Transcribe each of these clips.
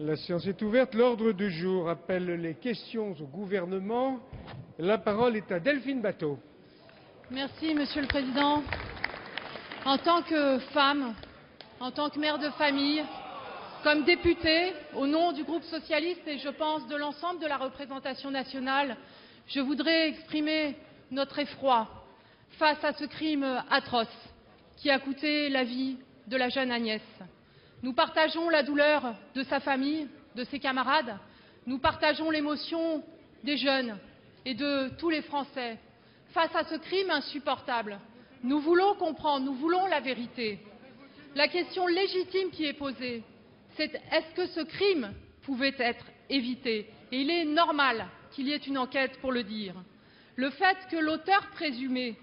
La séance est ouverte. L'ordre du jour appelle les questions au gouvernement. La parole est à Delphine Batho. Merci, Monsieur le Président. En tant que femme, en tant que mère de famille, comme députée, au nom du groupe socialiste et je pense de l'ensemble de la représentation nationale, je voudrais exprimer notre effroi face à ce crime atroce qui a coûté la vie de la jeune Agnès. Nous partageons la douleur de sa famille, de ses camarades. Nous partageons l'émotion des jeunes et de tous les Français. Face à ce crime insupportable, nous voulons comprendre, nous voulons la vérité. La question légitime qui est posée, c'est est-ce que ce crime pouvait être évité? Et il est normal qu'il y ait une enquête pour le dire. Le fait que l'auteur présumé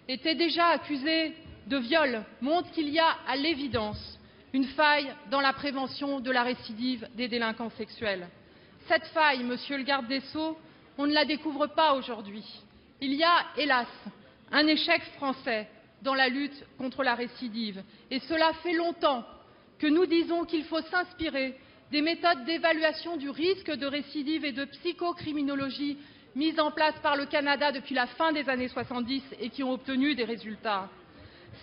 était déjà accusé de viol montre qu'il y a à l'évidence une faille dans la prévention de la récidive des délinquants sexuels. Cette faille, Monsieur le garde des Sceaux, on ne la découvre pas aujourd'hui. Il y a, hélas, un échec français dans la lutte contre la récidive. Et cela fait longtemps que nous disons qu'il faut s'inspirer des méthodes d'évaluation du risque de récidive et de psychocriminologie mises en place par le Canada depuis la fin des années 70 et qui ont obtenu des résultats.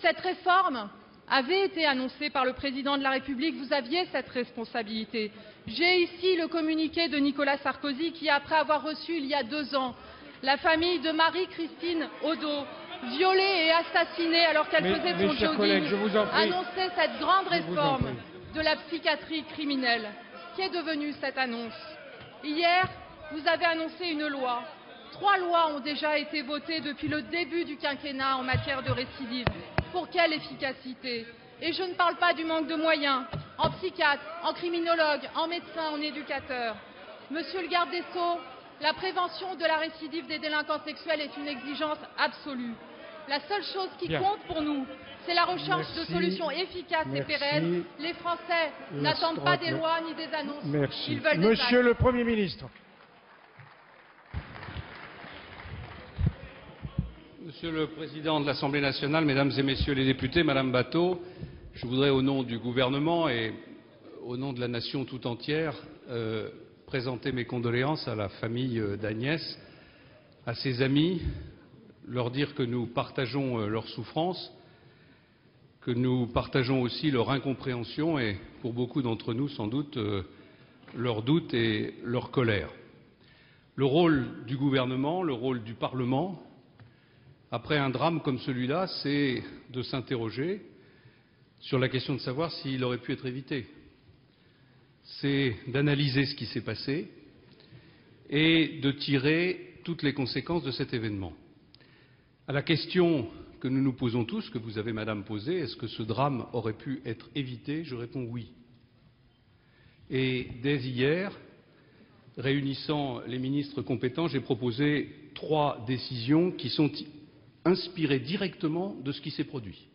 Cette réforme avait été annoncée par le Président de la République, vous aviez cette responsabilité. J'ai ici le communiqué de Nicolas Sarkozy qui, après avoir reçu il y a 2 ans la famille de Marie-Christine Odo, violée et assassinée alors qu'elle faisait son jogging, annonçait cette grande réforme de la psychiatrie criminelle. Qu'est devenue cette annonce? Hier, vous avez annoncé une loi. 3 lois ont déjà été votées depuis le début du quinquennat en matière de récidive. Pour quelle efficacité? Et je ne parle pas du manque de moyens en psychiatres, en criminologues, en médecins, en éducateurs. Monsieur le garde des Sceaux, la prévention de la récidive des délinquants sexuels est une exigence absolue. La seule chose qui compte pour nous, c'est la recherche de solutions efficaces et pérennes. Les Français n'attendent pas des lois ni des annonces. Ils veulent des actes. Monsieur le Premier ministre. Monsieur le Président de l'Assemblée nationale, Mesdames et Messieurs les députés, Madame Batho, je voudrais au nom du gouvernement et au nom de la nation tout entière présenter mes condoléances à la famille d'Agnès, à ses amis, leur dire que nous partageons leur souffrance, que nous partageons aussi leur incompréhension et, pour beaucoup d'entre nous, sans doute, leurs doutes et leur colère. Le rôle du gouvernement, le rôle du Parlement, après un drame comme celui-là, c'est de s'interroger sur la question de savoir s'il aurait pu être évité. C'est d'analyser ce qui s'est passé et de tirer toutes les conséquences de cet événement. À la question que nous nous posons tous, que vous avez, Madame, posée, est-ce que ce drame aurait pu être évité? Je réponds oui. Et dès hier, réunissant les ministres compétents, j'ai proposé 3 décisions qui sont inspirées directement de ce qui s'est produit.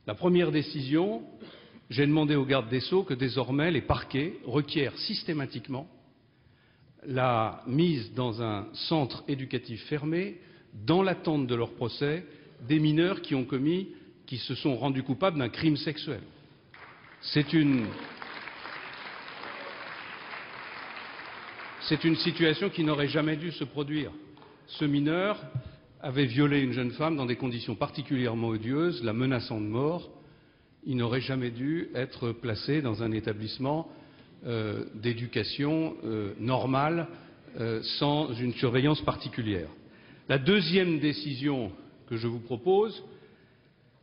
La première décision, j'ai demandé au garde des Sceaux que désormais les parquets requièrent systématiquement la mise dans un centre éducatif fermé, dans l'attente de leur procès, des mineurs qui se sont rendus coupables d'un crime sexuel. C'est une situation qui n'aurait jamais dû se produire. Ce mineur avait violé une jeune femme dans des conditions particulièrement odieuses, la menaçant de mort. Il n'aurait jamais dû être placé dans un établissement d'éducation normale, sans une surveillance particulière. La deuxième décision que je vous propose,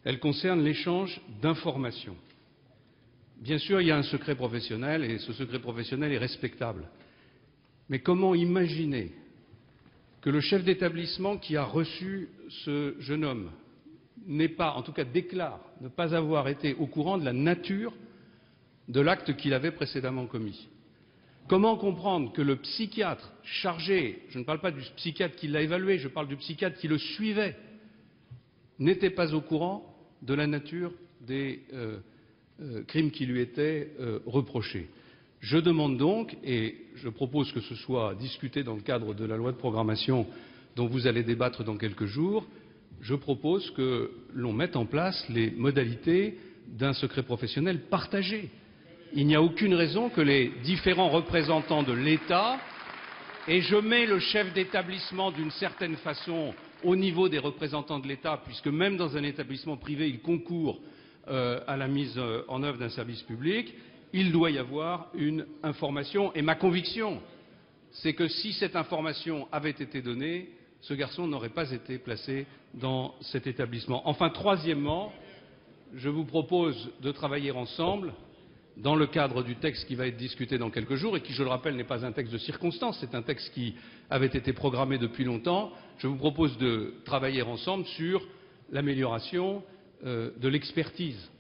elle concerne l'échange d'informations. Bien sûr, il y a un secret professionnel et ce secret professionnel est respectable. Mais comment imaginer que le chef d'établissement qui a reçu ce jeune homme n'est pas, en tout cas déclare, ne pas avoir été au courant de la nature de l'acte qu'il avait précédemment commis? Comment comprendre que le psychiatre chargé, je ne parle pas du psychiatre qui l'a évalué, je parle du psychiatre qui le suivait, n'était pas au courant de la nature des crimes qui lui étaient reprochés? Je demande donc, et je propose que ce soit discuté dans le cadre de la loi de programmation dont vous allez débattre dans quelques jours, je propose que l'on mette en place les modalités d'un secret professionnel partagé. il n'y a aucune raison que les différents représentants de l'État, et je mets le chef d'établissement d'une certaine façon au niveau des représentants de l'État, puisque même dans un établissement privé, il concourt à la mise en œuvre d'un service public, il doit y avoir une information. Et ma conviction, c'est que si cette information avait été donnée, ce garçon n'aurait pas été placé dans cet établissement. Enfin, troisièmement, je vous propose de travailler ensemble dans le cadre du texte qui va être discuté dans quelques jours et qui, je le rappelle, n'est pas un texte de circonstance, c'est un texte qui avait été programmé depuis longtemps. Je vous propose de travailler ensemble sur l'amélioration de l'expertise.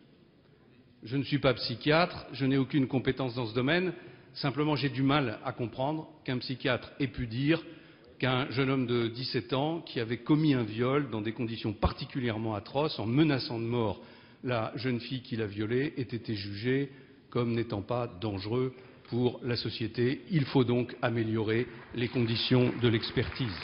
Je ne suis pas psychiatre, je n'ai aucune compétence dans ce domaine, simplement j'ai du mal à comprendre qu'un psychiatre ait pu dire qu'un jeune homme de 17 ans qui avait commis un viol dans des conditions particulièrement atroces, en menaçant de mort la jeune fille qui l'a violée, ait été jugé comme n'étant pas dangereux pour la société. Il faut donc améliorer les conditions de l'expertise.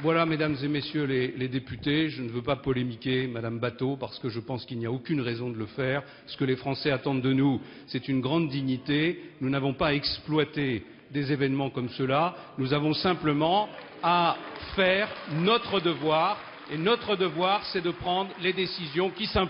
Voilà, mesdames et messieurs les députés, je ne veux pas polémiquer, madame Batho, parce que je pense qu'il n'y a aucune raison de le faire. Ce que les Français attendent de nous, c'est une grande dignité. Nous n'avons pas exploité des événements comme cela. Nous avons simplement à faire notre devoir. Et notre devoir, c'est de prendre les décisions qui s'imposent.